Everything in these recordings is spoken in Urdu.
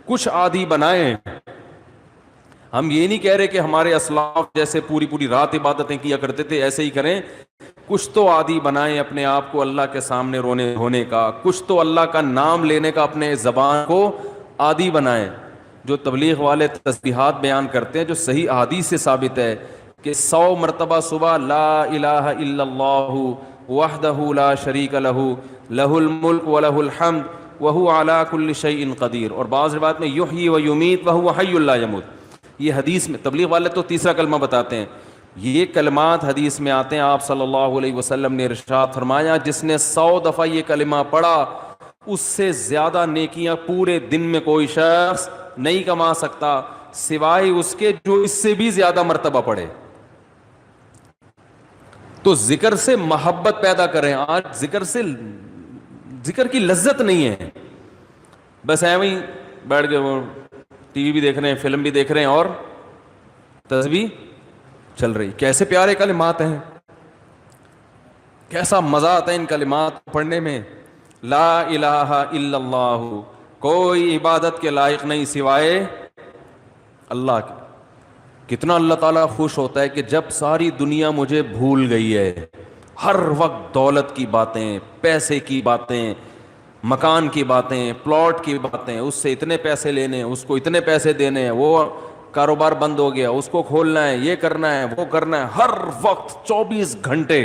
کچھ عادی بنائیں. ہم یہ نہیں کہہ رہے کہ ہمارے اسلاف جیسے پوری پوری رات عبادتیں کیا کرتے تھے ایسے ہی کریں. کچھ تو عادی بنائیں اپنے آپ کو اللہ کے سامنے رونے ہونے کا, کچھ تو اللہ کا نام لینے کا اپنے زبان کو عادی بنائیں. جو تبلیغ والے تسبیحات بیان کرتے ہیں جو صحیح احادیث سے ثابت ہے کہ 100 مرتبہ صبح لا الہ الا اللہ وحدہ لا شریک لہ لہ الملک ولہ الحمد وہو علی کل شیء قدیر, اور بعض روایت میں یحیی و یمیت وہو حی لا یموت. یہ حدیث میں تبلیغ والے تو تیسرا کلمہ بتاتے ہیں, یہ کلمات حدیث میں آتے ہیں. آپ صلی اللہ علیہ وسلم نے ارشاد فرمایا جس نے 100 دفعہ یہ کلمہ پڑھا اس سے زیادہ نیکیاں پورے دن میں کوئی شخص نہیں کما سکتا سوائے اس کے جو اس سے بھی زیادہ مرتبہ پڑھے. تو ذکر سے محبت پیدا کریں. آج ذکر کی لذت نہیں ہے, بس ایویں ہی بیٹھ کے ٹی وی بھی دیکھ رہے ہیں, فلم بھی دیکھ رہے ہیں اور تسبیح چل رہی. کیسے پیارے کلمات ہیں, کیسا مزہ آتا ہے ان کلمات پڑھنے میں. لا الہ الا اللہ, کوئی عبادت کے لائق نہیں سوائے اللہ کی. کتنا اللہ تعالیٰ خوش ہوتا ہے کہ جب ساری دنیا مجھے بھول گئی ہے, ہر وقت دولت کی باتیں, پیسے کی باتیں, مکان کی باتیں, پلاٹ کی باتیں, اس سے اتنے پیسے لینے, اس کو اتنے پیسے دینے ہیں, وہ کاروبار بند ہو گیا اس کو کھولنا ہے, یہ کرنا ہے وہ کرنا ہے, ہر وقت 24 گھنٹے.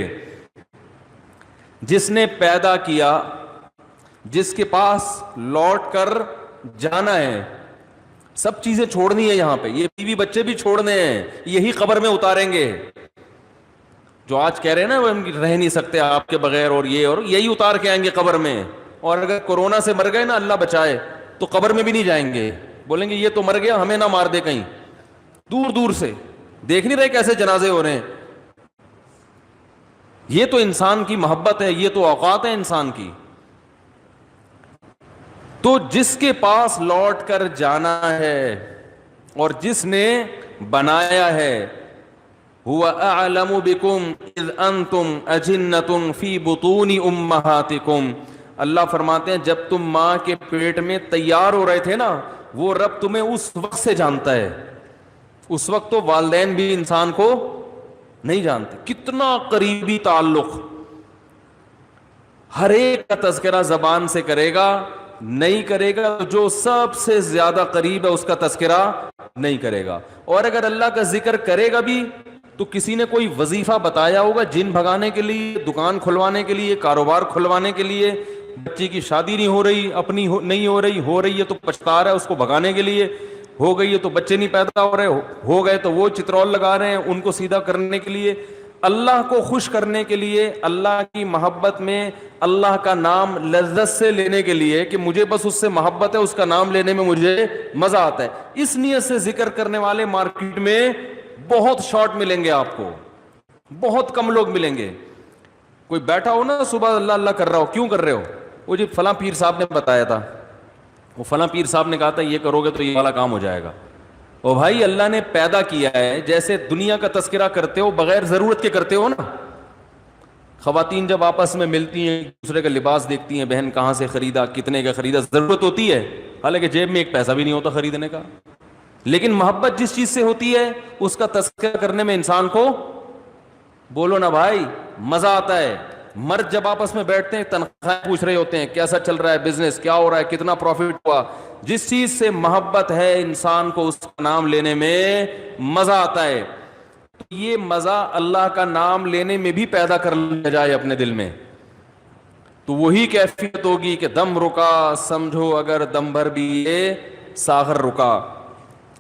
جس نے پیدا کیا, جس کے پاس لوٹ کر جانا ہے, سب چیزیں چھوڑنی ہے یہاں پہ, یہ بیوی بچے بھی چھوڑنے ہیں, یہی قبر میں اتاریں گے. جو آج کہہ رہے ہیں نا وہ رہ نہیں سکتے آپ کے بغیر اور یہی اتار کے آئیں گے قبر میں. اور اگر کورونا سے مر گئے نا اللہ بچائے تو قبر میں بھی نہیں جائیں گے, بولیں گے یہ تو مر گیا ہمیں نہ مار دے کہیں. دور دور سے دیکھ نہیں رہے کیسے جنازے ہو رہے ہیں. یہ تو انسان کی محبت ہے, یہ تو اوقات ہے انسان کی. تو جس کے پاس لوٹ کر جانا ہے اور جس نے بنایا ہے, هو اعلم بكم اذ انتم اجنة في بطون امهاتكم, اللہ فرماتے ہیں جب تم ماں کے پیٹ میں تیار ہو رہے تھے نا, وہ رب تمہیں اس وقت سے جانتا ہے. اس وقت تو والدین بھی انسان کو نہیں جانتے. کتنا قریبی تعلق, ہر ایک کا تذکرہ زبان سے کرے گا, نہیں کرے گا تو جو سب سے زیادہ قریب ہے اس کا تذکرہ نہیں کرے گا. اور اگر اللہ کا ذکر کرے گا بھی تو کسی نے کوئی وظیفہ بتایا ہوگا جن بھگانے کے لیے, دکان کھلوانے کے لیے, کاروبار کھلوانے کے لیے, بچی کی شادی نہیں ہو رہی, اپنی نہیں ہو رہی ہے تو پچھتا رہا ہے اس کو بھگانے کے لیے, ہو گئی ہے تو بچے نہیں پیدا ہو رہے, ہو گئے تو وہ چترول لگا رہے ہیں ان کو سیدھا کرنے کے لیے, اللہ کو خوش کرنے کے لیے, اللہ کی محبت میں اللہ کا نام لذت سے لینے کے لیے کہ مجھے بس اس سے محبت ہے, اس کا نام لینے میں مجھے مزہ آتا ہے. اس نیت سے ذکر کرنے والے مارکیٹ میں بہت شارٹ ملیں گے آپ کو, بہت کم لوگ ملیں گے. کوئی بیٹھا ہو نا صبح اللہ اللہ کر رہا ہو, کیوں کر رہے ہو, وہ جی فلاں پیر صاحب نے بتایا تھا, وہ فلاں پیر صاحب نے کہا تھا یہ کرو گے تو یہ والا کام ہو جائے گا. او بھائی اللہ نے پیدا کیا ہے, جیسے دنیا کا تذکرہ کرتے ہو بغیر ضرورت کے کرتے ہو نا. خواتین جب آپس میں ملتی ہیں دوسرے کا لباس دیکھتی ہیں, بہن کہاں سے خریدا, کتنے کا خریدا, ضرورت ہوتی ہے حالانکہ جیب میں ایک پیسہ بھی نہیں ہوتا خریدنے کا. لیکن محبت جس چیز سے ہوتی ہے اس کا تذکرہ کرنے میں انسان کو, بولو نا بھائی, مزہ آتا ہے. مرد جب آپس میں بیٹھتے ہیں تنخواہ پوچھ رہے ہوتے ہیں کیسا چل رہا ہے بزنس, کیا ہو رہا ہے, کتنا پروفٹ ہوا. جس چیز سے محبت ہے انسان کو اس کا نام لینے میں مزہ آتا ہے. تو یہ مزہ اللہ کا نام لینے میں بھی پیدا کر لیا جائے اپنے دل میں, تو وہی کیفیت ہوگی کہ دم رکا سمجھو اگر دم بھر بھی یہ ساغر رکا.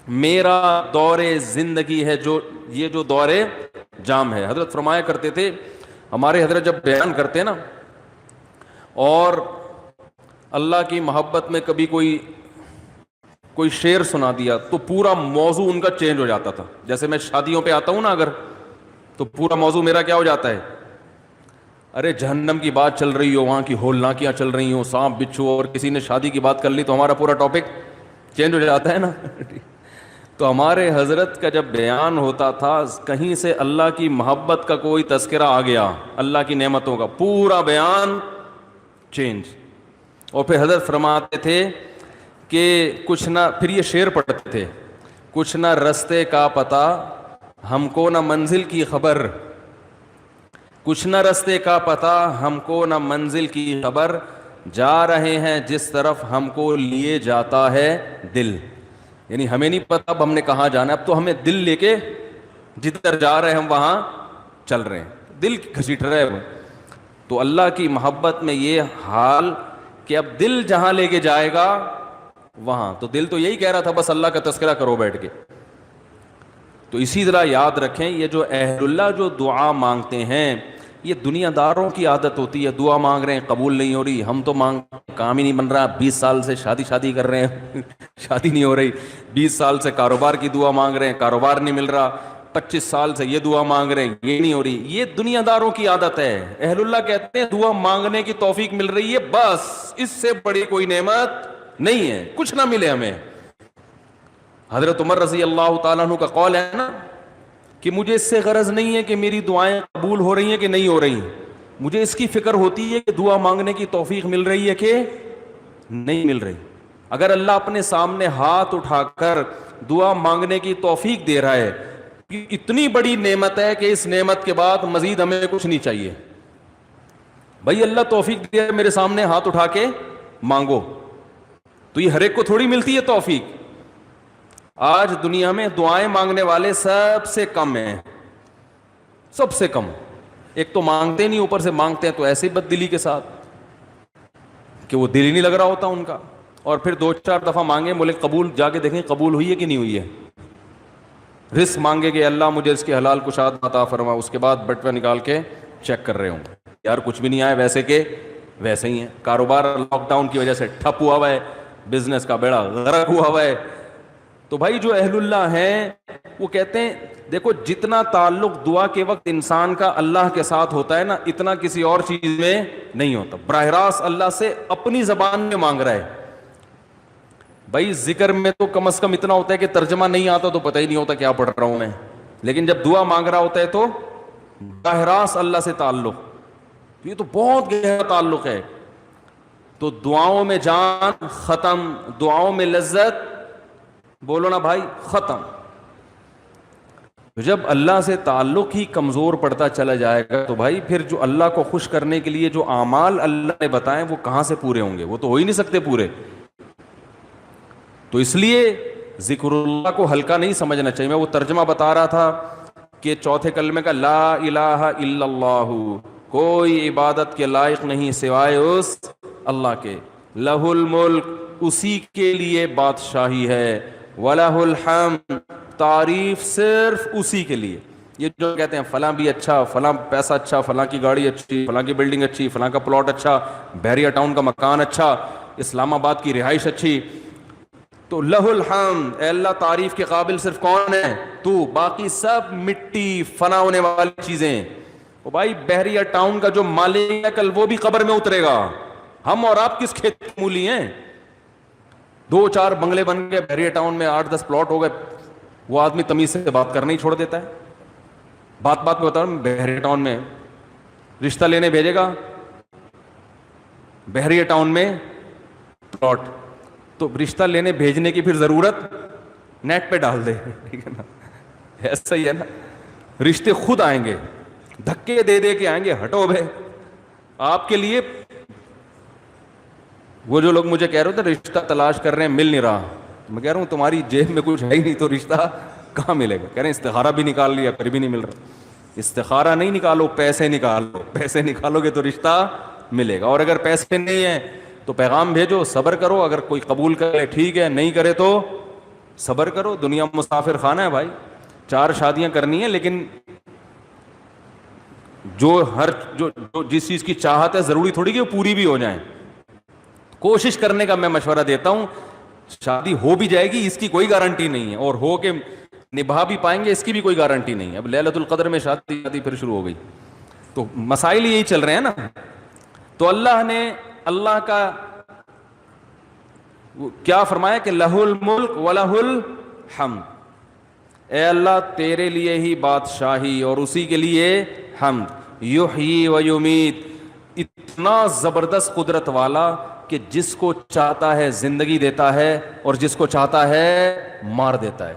میرا دور زندگی ہے جو یہ جو دور جام ہے. حضرت فرمایا کرتے تھے, ہمارے حضرت جب بیان کرتے نا اور اللہ کی محبت میں کبھی کوئی شعر سنا دیا تو پورا موضوع ان کا چینج ہو جاتا تھا. جیسے میں شادیوں پہ آتا ہوں نا اگر, تو پورا موضوع میرا کیا ہو جاتا ہے, ارے جہنم کی بات چل رہی ہو, وہاں کی ہولناکیاں چل رہی ہوں, سانپ بچھو, اور کسی نے شادی کی بات کر لی تو ہمارا پورا ٹاپک چینج ہو جاتا ہے نا. تو ہمارے حضرت کا جب بیان ہوتا تھا کہیں سے اللہ کی محبت کا کوئی تذکرہ آ گیا, اللہ کی نعمتوں کا, پورا بیان چینج. اور پھر حضرت فرماتے تھے کہ کچھ نہ، پھر یہ شعر پڑھتے تھے، کچھ نہ رستے کا پتہ ہم کو نہ منزل کی خبر، کچھ نہ رستے کا پتہ ہم کو نہ منزل کی خبر، جا رہے ہیں جس طرف ہم کو لیے جاتا ہے دل. یعنی ہمیں نہیں پتہ اب ہم نے کہاں جانا ہے، اب تو ہمیں دل لے کے جدھر جا رہے ہیں ہم وہاں چل رہے ہیں، دل گھسیٹ رہے ہیں. تو اللہ کی محبت میں یہ حال کہ اب دل جہاں لے کے جائے گا وہاں، تو دل تو یہی کہہ رہا تھا بس اللہ کا تذکرہ کرو بیٹھ کے. تو اسی طرح یاد رکھیں، یہ جو اہل اللہ جو دعا مانگتے ہیں، یہ دنیا داروں کی عادت ہوتی ہے. دعا مانگ رہے ہیں قبول نہیں ہو رہی، ہم تو کام ہی نہیں بن رہا، 20 سال سے شادی کر رہے ہیں شادی نہیں ہو رہی، 20 سال سے کاروبار کی دعا مانگ رہے ہیں، کاروبار نہیں مل رہا، 25 سال سے یہ دعا مانگ رہے ہیں، یہ نہیں ہو رہی. یہ دنیا داروں کی عادت ہے. اہل اللہ کہتے ہیں دعا مانگنے کی توفیق مل رہی ہے، بس اس سے بڑی کوئی نعمت نہیں ہے، کچھ نہ ملے ہمیں. حضرت عمر رضی اللہ تعالیٰ عنہ کا قول ہے نا کہ مجھے اس سے غرض نہیں ہے کہ میری دعائیں قبول ہو رہی ہیں کہ نہیں ہو رہی، مجھے اس کی فکر ہوتی ہے کہ دعا مانگنے کی توفیق مل رہی ہے کہ نہیں مل رہی. اگر اللہ اپنے سامنے ہاتھ اٹھا کر دعا مانگنے کی توفیق دے رہا ہے، اتنی بڑی نعمت ہے کہ اس نعمت کے بعد مزید ہمیں کچھ نہیں چاہیے. بھائی اللہ توفیق دے میرے سامنے ہاتھ اٹھا کے مانگو، تو یہ ہر ایک کو تھوڑی ملتی ہے توفیق. آج دنیا میں دعائیں مانگنے والے سب سے کم ہیں، سب سے کم. ایک تو مانگتے نہیں، اوپر سے مانگتے ہیں تو ایسے بد دلی کے ساتھ کہ وہ دل ہی نہیں لگ رہا ہوتا ان کا. اور پھر 2-4 دفعہ مانگے، بولے قبول، جا کے دیکھیں قبول ہوئی ہے کہ نہیں ہوئی ہے. رزق مانگے کہ اللہ مجھے اس کے حلال کشاد عطا فرما، اس کے بعد بٹوہ نکال کے چیک کر رہے ہوں، یار کچھ بھی نہیں آیا، ویسے کہ ویسے ہی ہے. کاروبار لاک ڈاؤن کی وجہ سے ٹھپ ہوا ہے، بزنس کا بیڑا غرق ہوا ہے. تو بھائی جو اہل اللہ ہیں وہ کہتے ہیں دیکھو جتنا تعلق دعا کے وقت انسان کا اللہ کے ساتھ ہوتا ہے نا، اتنا کسی اور چیز میں نہیں ہوتا. براہ راست اللہ سے اپنی زبان میں مانگ رہا ہے. بھائی ذکر میں تو کم از کم اتنا ہوتا ہے کہ ترجمہ نہیں آتا تو پتہ ہی نہیں ہوتا کیا پڑھ رہا ہوں میں، لیکن جب دعا مانگ رہا ہوتا ہے تو براہ راست اللہ سے تعلق، یہ تو بہت گہرا تعلق ہے. تو دعاؤں میں جان ختم، دعاؤں میں لذت، بولو نا بھائی، ختم. جب اللہ سے تعلق ہی کمزور پڑتا چلا جائے گا تو بھائی پھر جو اللہ کو خوش کرنے کے لیے جو اعمال اللہ نے بتائے وہ کہاں سے پورے ہوں گے؟ وہ تو ہو ہی نہیں سکتے پورے. تو اس لیے ذکر اللہ کو ہلکا نہیں سمجھنا چاہیے. میں وہ ترجمہ بتا رہا تھا کہ چوتھے کلمے کا لا الہ الا اللہ، کوئی عبادت کے لائق نہیں سوائے اس اللہ کے. لہ الملک، اسی کے لیے بادشاہی ہے. وَلَهُ الْحَمْدُ، تعریف صرف اسی کے لیے. یہ جو کہتے ہیں فلاں بھی اچھا، فلاں پیسہ اچھا، فلاں کی گاڑی اچھی، فلاں کی بلڈنگ اچھی، فلاں کا پلاٹ اچھا، بحریہ ٹاؤن کا مکان اچھا، اسلام آباد کی رہائش اچھی، تو لہ الحمد، اے اللہ تعریف کے قابل صرف کون ہے؟ تو. باقی سب مٹی، فنا ہونے والی چیزیں. وہ بھائی بحریہ ٹاؤن کا جو مالک ہے کل وہ بھی قبر میں اترے گا. ہم اور آپ کس کھیت کی مولی ہیں؟ 2-4 بنگلے بن گئے بحریہ ٹاؤن میں، 8-10 پلاٹ ہو گئے، وہ آدمی تمیز سے بات کرنا ہی چھوڑ دیتا ہے. بات میں بتا رہا ہوں، بحریہ ٹاؤن میں رشتہ لینے بھیجے گا، بحریہ ٹاؤن میں پلاٹ، تو رشتہ لینے بھیجنے کی پھر ضرورت نیٹ پہ ڈال دے، ٹھیک ہے نا؟ ایسا ہی ہے نا، رشتے خود آئیں گے، دھکے دے دے کے آئیں گے. ہٹو بھائی، آپ کے لیے وہ جو لوگ مجھے کہہ رہے تھے رشتہ تلاش کر رہے ہیں مل نہیں رہا، میں کہہ رہا ہوں تمہاری جیب میں کچھ ہے ہی نہیں تو رشتہ کہاں ملے گا؟ کہہ رہے ہیں استخارہ بھی نکال لیا پھر بھی نہیں مل رہا. استخارہ نہیں نکالو، پیسے نکالو، پیسے نکالو گے تو رشتہ ملے گا. اور اگر پیسے نہیں ہیں تو پیغام بھیجو، صبر کرو، اگر کوئی قبول کرے ٹھیک ہے، نہیں کرے تو صبر کرو. دنیا مسافر خانہ ہے بھائی، 4 شادیاں کرنی ہیں، لیکن جو جس چیز کی چاہت ہے ضروری تھوڑی کہ وہ پوری بھی ہو جائیں. کوشش کرنے کا میں مشورہ دیتا ہوں. شادی ہو بھی جائے گی اس کی کوئی گارنٹی نہیں ہے، اور ہو کے نبھا بھی پائیں گے اس کی بھی کوئی گارنٹی نہیں ہے. اب لیلۃ القدر میں شادی پھر شروع ہو گئی، تو مسائل یہی چل رہے ہیں نا. تو اللہ نے اللہ کا کیا فرمایا کہ لہ الملک ولہ الحمد، اے اللہ تیرے لیے ہی بادشاہی اور اسی کے لیے حمد. یحیی و یمیت، اتنا زبردست قدرت والا کہ جس کو چاہتا ہے زندگی دیتا ہے اور جس کو چاہتا ہے مار دیتا ہے.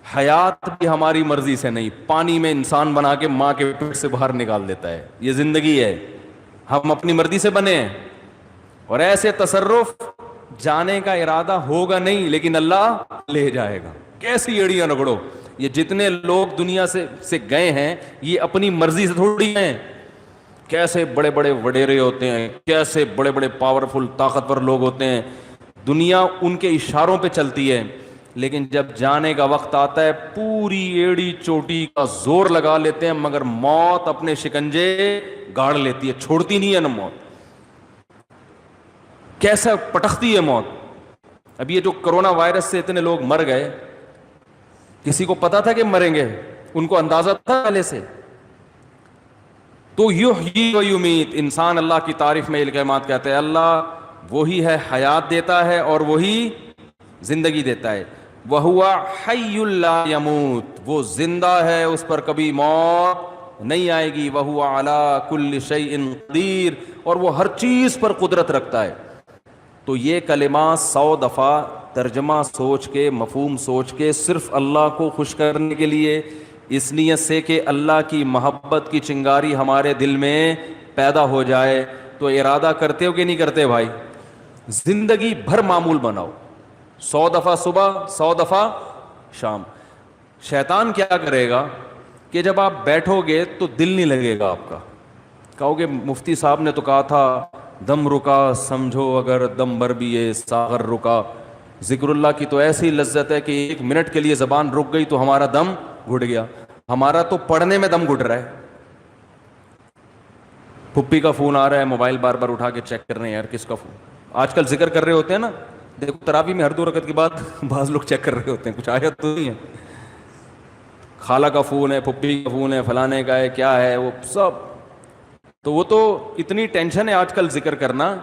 حیات بھی ہماری مرضی سے نہیں, پانی میں انسان بنا کے ماں کے پیٹ سے باہر نکال دیتا ہے. یہ زندگی ہے, ہم اپنی مرضی سے بنے ہیں. اور ایسے تصرف, جانے کا ارادہ ہوگا نہیں لیکن اللہ لے جائے گا. کیسی ایڑیاں رگڑو, یہ جتنے لوگ دنیا سے گئے ہیں یہ اپنی مرضی سے تھوڑی ہیں. کیسے بڑے بڑے وڈیرے ہوتے ہیں, کیسے بڑے بڑے پاورفل طاقتور لوگ ہوتے ہیں, دنیا ان کے اشاروں پہ چلتی ہے. لیکن جب جانے کا وقت آتا ہے پوری ایڑی چوٹی کا زور لگا لیتے ہیں, مگر موت اپنے شکنجے گاڑ لیتی ہے, چھوڑتی نہیں ہے نا موت. کیسا پٹختی ہے موت. اب یہ جو کرونا وائرس سے اتنے لوگ مر گئے, کسی کو پتا تھا کہ مریں گے؟ ان کو اندازہ تھا پہلے سے؟ تو یحیی و یمیت, انسان اللہ کی تعریف میں یہ کلمات کہتے ہیں, اللہ وہی ہے حیات دیتا ہے اور وہی زندگی دیتا ہے. وَهُوَ حَيٌّ لَا يَمُوتُ, وہ زندہ ہے, اس پر کبھی موت نہیں آئے گی. وَهُوَ عَلَى كُلِّ شَيْءٍ قَدِيرٌ, اور وہ ہر چیز پر قدرت رکھتا ہے. تو یہ کلمات 100 دفعہ ترجمہ سوچ کے, مفہوم سوچ کے, صرف اللہ کو خوش کرنے کے لیے, اس نیت سے کہ اللہ کی محبت کی چنگاری ہمارے دل میں پیدا ہو جائے. تو ارادہ کرتے ہو کہ نہیں کرتے بھائی؟ زندگی بھر معمول بناؤ, 100 دفعہ صبح, 100 دفعہ شام. شیطان کیا کرے گا کہ جب آپ بیٹھو گے تو دل نہیں لگے گا آپ کا. کہو گے مفتی صاحب نے تو کہا تھا دم رکا سمجھو اگر دم بھر بھی یہ ساغر رکا. ذکر اللہ کی تو ایسی لذت ہے کہ 1 منٹ کے لیے زبان رک گئی تو ہمارا دم گھٹ گیا. ہمارا تو پڑھنے میں دم گھٹ رہا ہے. پھپھی کا فون آ رہا ہے, موبائل بار بار اٹھا کے چیک کر رہے ہیں, یار کس کا فون. آج کل ذکر کر رہے ہوتے ہیں نا, دیکھو تراویح میں ہر 2 رکعت کے بعد بعض لوگ چیک کر رہے ہوتے ہیں, کچھ آیا تو نہیں ہے. خالہ کا فون ہے, پھپھی کا فون ہے, فلانے کا ہے, کیا ہے وہ سب. تو وہ تو اتنی ٹینشن ہے آج کل ذکر کرنا.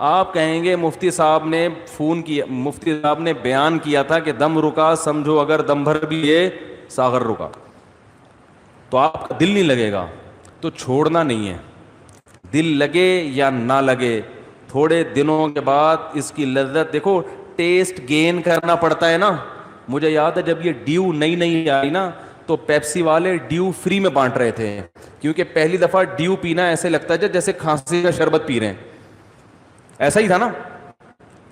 آپ کہیں گے مفتی صاحب نے فون کیا, مفتی صاحب نے بیان کیا تھا کہ دم رکا سمجھو اگر دم بھر بھی یہ ساغر رکا, تو آپ کا دل نہیں لگے گا. تو چھوڑنا نہیں ہے, دل لگے یا نہ لگے, تھوڑے دنوں کے بعد اس کی لذت دیکھو, ٹیسٹ گین کرنا پڑتا ہے نا. مجھے یاد ہے جب یہ ڈیو نئی آئی نا تو پیپسی والے ڈیو فری میں بانٹ رہے تھے, کیونکہ پہلی دفعہ ڈیو پینا ایسے لگتا ہے جیسے کھانسی کا شربت پی رہے ہیں. ایسا ہی تھا نا,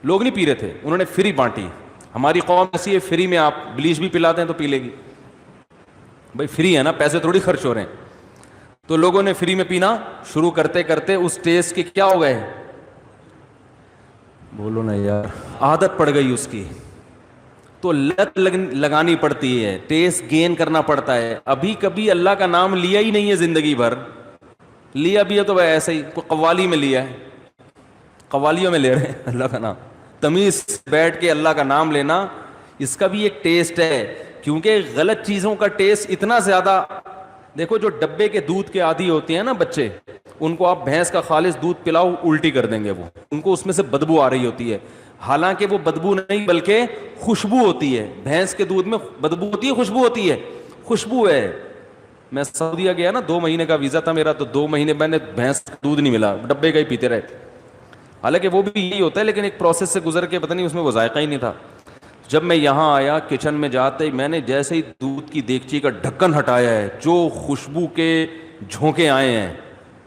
لوگ نہیں پی رہے تھے, انہوں نے فری بانٹی. ہماری قوم ایسی ہے, فری میں آپ بلیچ بھی پلاتے ہیں تو پی لے گی. بھائی فری ہے نا, پیسے تھوڑی خرچ ہو رہے ہیں. تو لوگوں نے فری میں پینا شروع کرتے کرتے اس ٹیسٹ کے کیا ہو گئے, بولو نا یار, عادت پڑ گئی اس کی. تو لت لگانی پڑتی ہے, ٹیسٹ گین کرنا پڑتا ہے. ابھی کبھی اللہ کا نام لیا ہی نہیں ہے زندگی بھر, لیا بھی ہے تو ایسے ہی قوالی میں لیا ہے, قوالیوں میں لے رہے ہیں اللہ کا نام. تمیز بیٹھ کے اللہ کا نام لینا, اس کا بھی ایک ٹیسٹ ہے. کیونکہ غلط چیزوں کا ٹیسٹ اتنا زیادہ, دیکھو جو ڈبے کے دودھ کے عادی ہوتے ہیں نا بچے, ان کو آپ بھینس کا خالص دودھ پلاؤ الٹی کر دیں گے. وہ ان کو اس میں سے بدبو آ رہی ہوتی ہے, حالانکہ وہ بدبو نہیں بلکہ خوشبو ہوتی ہے. بھینس کے دودھ میں بدبو ہوتی ہے, خوشبو ہوتی ہے, خوشبو ہے. میں سعودیہ گیا نا, 2 مہینے کا ویزا تھا میرا, تو 2 مہینے میں نے بھینس کا دودھ نہیں ملا, ڈبے کا ہی پیتے رہے. حالانکہ وہ بھی یہی ہوتا ہے, لیکن ایک پروسیس سے گزر کے پتہ نہیں اس میں وہ ذائقہ ہی نہیں تھا. جب میں یہاں آیا کچن میں جاتے ہی میں نے جیسے ہی دودھ کی دیگچی کا ڈھکن ہٹایا ہے, جو خوشبو کے جھونکے آئے ہیں,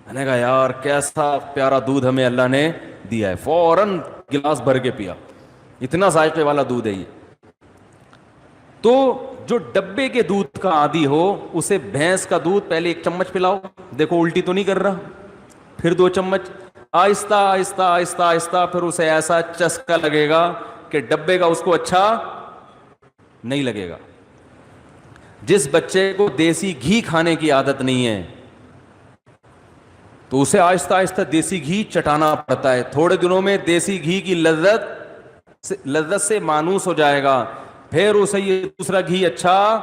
میں نے کہا یار کیسا پیارا دودھ ہمیں اللہ نے دیا ہے. فوراً گلاس بھر کے پیا, اتنا ذائقے والا دودھ ہے یہ. تو جو ڈبے کے دودھ کا عادی ہو اسے بھینس کا دودھ پہلے 1 چمچ پلاؤ, دیکھو الٹی تو نہیں کر رہا, پھر 2 چمچ, آہستہ آہستہ آہستہ آہستہ, پھر اسے ایسا چسکا لگے گا کہ ڈبے کا اس کو اچھا نہیں لگے گا. جس بچے کو دیسی گھی کھانے کی عادت نہیں ہے تو اسے آہستہ آہستہ دیسی گھی چٹانا پڑتا ہے. تھوڑے دنوں میں دیسی گھی کی لذت سے مانوس ہو جائے گا, پھر اسے یہ دوسرا گھی اچھا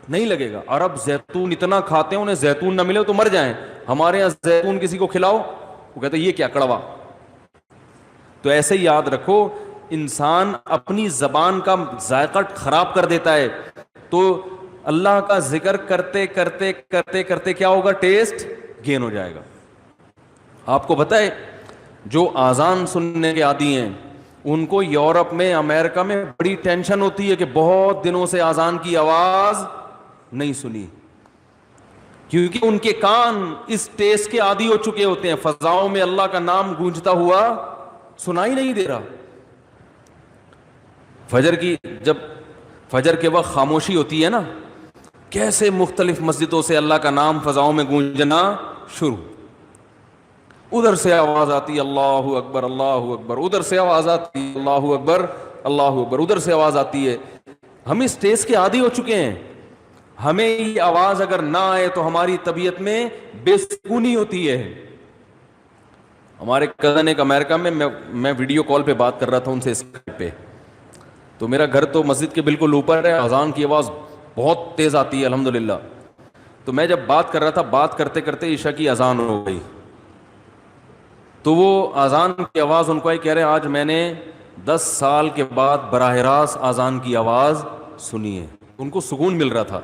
نہیں لگے گا. اور اب زیتون اتنا کھاتے ہیں, انہیں زیتون نہ ملے تو مر جائیں. ہمارے یہاں زیتون کسی کو کھلاؤ وہ کہتے ہیں یہ کیا کڑوا. تو ایسے ہی یاد رکھو, انسان اپنی زبان کا ذائقہ خراب کر دیتا ہے. تو اللہ کا ذکر کرتے کرتے کرتے کرتے کیا ہوگا, ٹیسٹ گین ہو جائے گا. آپ کو پتہ ہے جو آزان سننے کے عادی ہیں ان کو یورپ میں امریکہ میں بڑی ٹینشن ہوتی ہے کہ بہت دنوں سے آزان کی آواز نہیں سنی، کیونکہ ان کے کان اس ٹیسٹ کے عادی ہو چکے ہوتے ہیں، فضاؤں میں اللہ کا نام گونجتا ہوا سنائی نہیں دے رہا۔ جب فجر کے وقت خاموشی ہوتی ہے نا، کیسے مختلف مسجدوں سے اللہ کا نام فضاؤں میں گونجنا شروع، ادھر سے آواز آتی اللہ اکبر اللہ اکبر، ادھر سے آواز آتی اللہ اکبر اللہ اکبر، ادھر سے آواز آتی ہے۔ ہم اس ٹیسٹ کے عادی ہو چکے ہیں، ہمیں یہ آواز اگر نہ آئے تو ہماری طبیعت میں بے سکونی ہوتی ہے۔ ہمارے کزن ایک امریکہ میں ویڈیو کال پہ بات کر رہا تھا ان سے اسکائپ پہ، تو میرا گھر تو مسجد کے بالکل اوپر ہے، اذان کی آواز بہت تیز آتی ہے الحمدللہ۔ تو میں جب بات کر رہا تھا، بات کرتے کرتے عشاء کی اذان ہو گئی، تو وہ اذان کی آواز ان کو ہی کہہ رہے ہیں آج میں نے 10 سال کے بعد براہ راست اذان کی آواز سنی ہے، ان کو سکون مل رہا تھا۔